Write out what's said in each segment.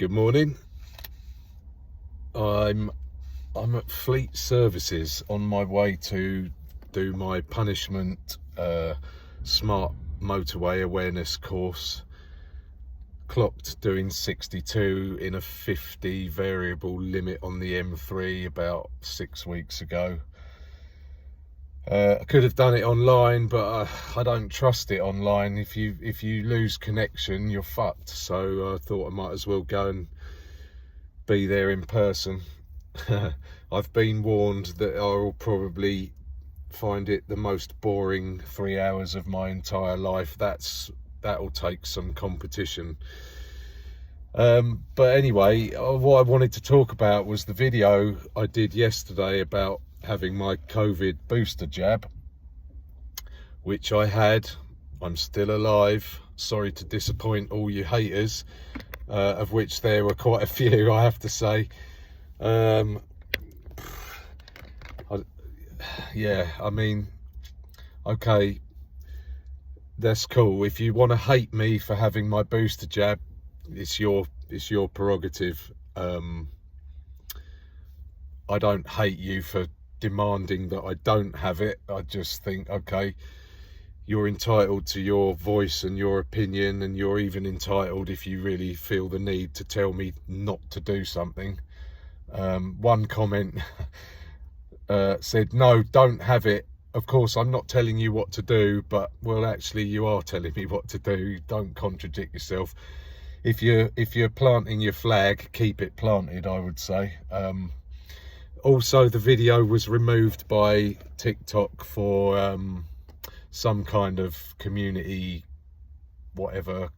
Good morning. I'm at Fleet Services on my way to do my punishment smart motorway awareness course. Clocked doing 62 in a 50 variable limit on the M3 about 6 weeks ago. I could have done it online, but I don't trust it online. If you lose connection, you're fucked. So I thought I might as well go and be there in person. I've been warned that I will probably find it the most boring 3 hours of my entire life. That'll take some competition. But anyway, what I wanted to talk about was the video I did yesterday about having my COVID booster jab, which I had. I'm still alive. Sorry to disappoint all you haters, of which there were quite a few, I have to say. Yeah, I mean, okay, that's cool. If you want to hate me for having my booster jab, it's your prerogative. I don't hate you for demanding that I don't have it. I just think, okay, you're entitled to your voice and your opinion, and you're even entitled, if you really feel the need, to tell me not to do something. One comment said, no, don't have it. Of course, I'm not telling you what to do, but, well, actually, you are telling me what to do. Don't contradict yourself. If you're planting your flag, keep it planted, I would say. Also, the video was removed by TikTok for some kind of community whatever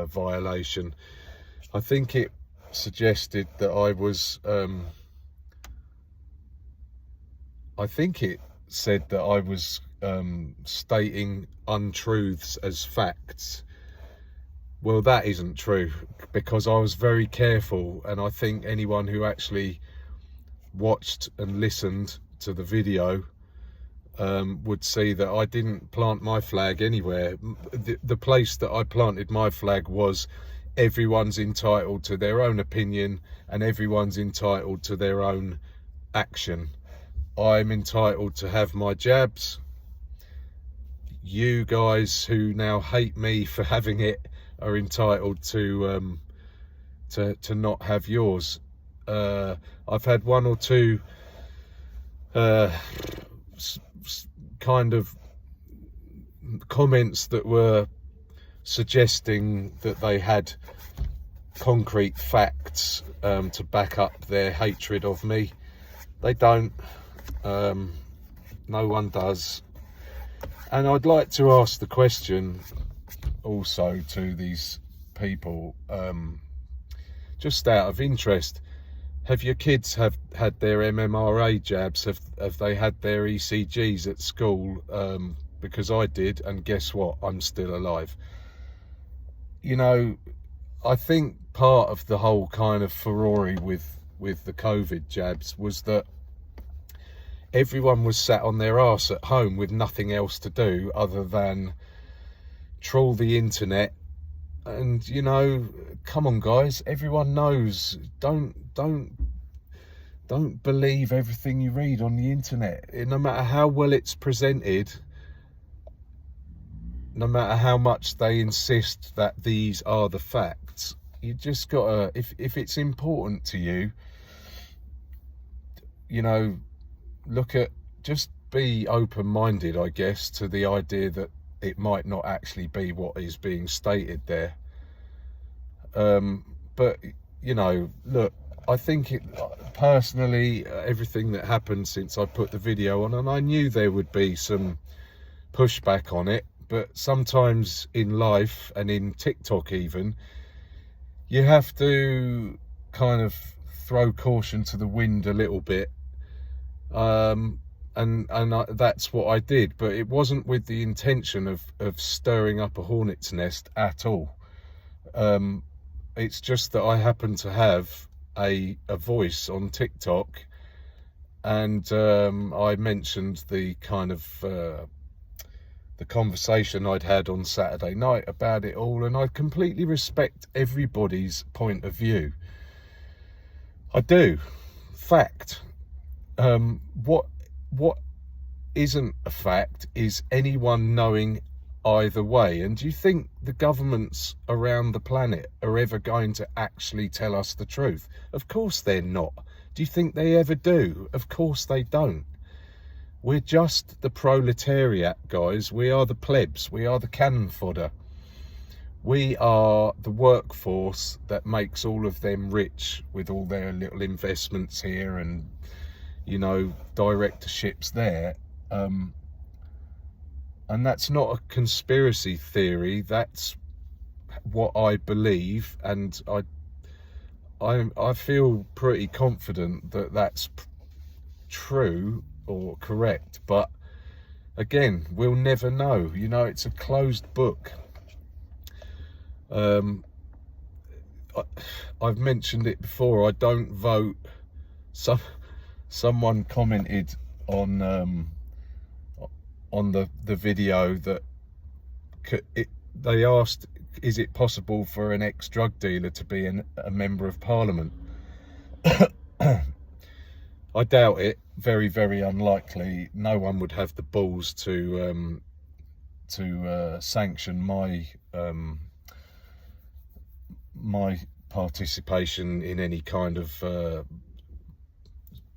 violation. I think it suggested that I was I think it said that I was stating untruths as facts. Well, that isn't true, because I was very careful, and I think anyone who actually watched and listened to the video would see that I didn't plant my flag anywhere. The place that I planted my flag was everyone's entitled to their own opinion, and everyone's entitled to their own action. I'm entitled to have my jabs. You guys who now hate me for having it are entitled to not have yours. I've had one or two kind of comments that were suggesting that they had concrete facts to back up their hatred of me. They don't. No one does. And I'd like to ask the question also to these people, just out of interest: have your kids had their MMRA jabs? Have they had their ECGs at school? Because I did, and guess what? I'm still alive. You know, I think part of the whole kind of furore with the COVID jabs was that everyone was sat on their arse at home with nothing else to do other than troll the internet. And, you know, come on, guys, everyone knows, don't believe everything you read on the internet. No matter how well it's presented, no matter how much they insist that these are the facts, you just gotta, if it's important to you, you know, just be open-minded, I guess, to the idea that it might not actually be what is being stated there. But, you know, look, I think personally, everything that happened since I put the video on, and I knew there would be some pushback on it, but sometimes in life, and in TikTok even, you have to kind of throw caution to the wind a little bit. That's what I did, but it wasn't with the intention of stirring up a hornet's nest at all. It's just that I happen to have a voice on TikTok, and I mentioned the kind of the the conversation I'd had on Saturday night about it all, and I completely respect everybody's point of view. I do. Fact. What isn't a fact is anyone knowing either way. And do you think the governments around the planet are ever going to actually tell us the truth? Of course they're not. Do you think they ever do? Of course they don't. We're just the proletariat, guys. We are the plebs. We are the cannon fodder. We are the workforce that makes all of them rich with all their little investments here and, you know, directorships there. And that's not a conspiracy theory. That's what I believe, and I feel pretty confident that that's true or correct. But again, we'll never know. You know, it's a closed book. I've mentioned it before. I don't vote. Someone commented on the video that they asked, is it possible for an ex-drug dealer to be a member of parliament? I doubt it. Very, very unlikely. No one would have the balls to sanction my my participation in any kind of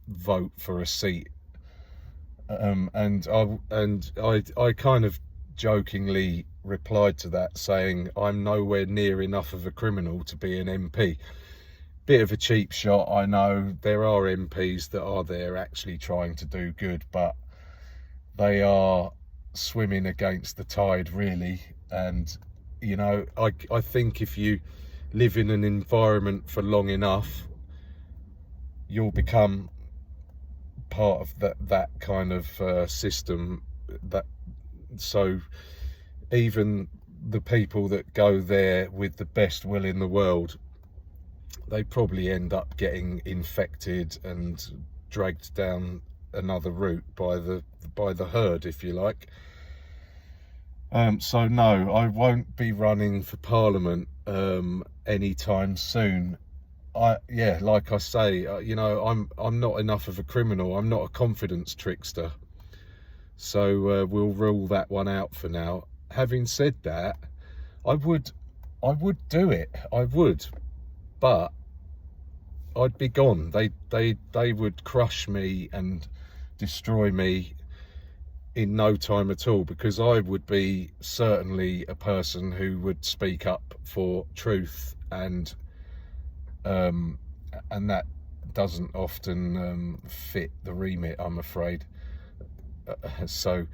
vote for a seat. And I kind of jokingly replied to that, saying I'm nowhere near enough of a criminal to be an MP. Bit of a cheap shot, I know. There are MPs that are there actually trying to do good, but they are swimming against the tide, really. And, you know, I think if you live in an environment for long enough, you'll become part of that kind of system. So even the people that go there with the best will in the world, they probably end up getting infected and dragged down another route by the herd, if you like. So no, I won't be running for parliament anytime soon. Like I say, you know, I'm not enough of a criminal. I'm not a confidence trickster. So we'll rule that one out for now. Having said that, I would do it. I would, but I'd be gone. They would crush me and destroy me in no time at all, because I would be certainly a person who would speak up for truth, and that doesn't often fit the remit, I'm afraid. So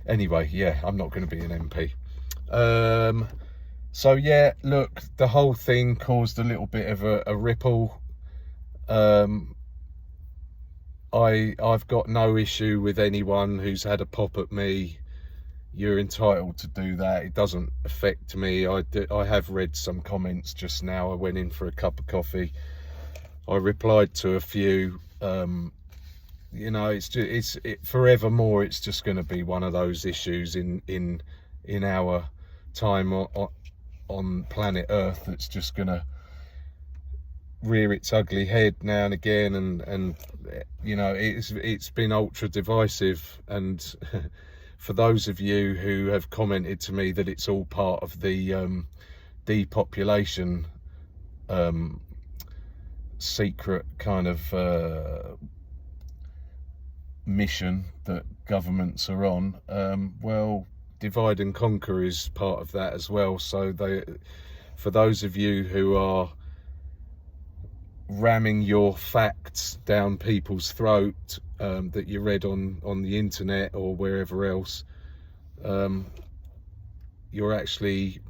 anyway, yeah, I'm not going to be an MP. So yeah, look, the whole thing caused a little bit of a ripple. I've got no issue with anyone who's had a pop at me. You're entitled to do that. It doesn't affect me. I have read some comments just now. I went in for a cup of coffee. I replied to a few. You know, it's forevermore. It's just going to be one of those issues in our time on planet Earth that's just going to rear its ugly head now and again, and you know, it's been ultra divisive. And for those of you who have commented to me that it's all part of the depopulation secret kind of mission that governments are on, well, divide and conquer is part of that as well. So for those of you who are ramming your facts down people's throat that you read on the internet or wherever else, you're actually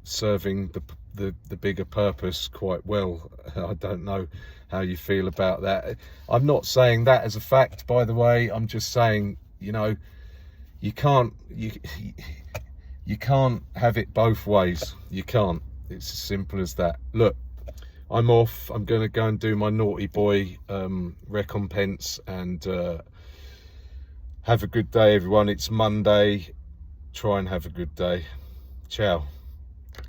serving the bigger purpose quite well. I don't know how you feel about that. I'm not saying that as a fact, by the way. I'm just saying, you know, you can't have it both ways. You can't. It's as simple as that. Look, I'm off. I'm going to go and do my naughty boy recompense, and have a good day, everyone. It's Monday. Try and have a good day. Ciao.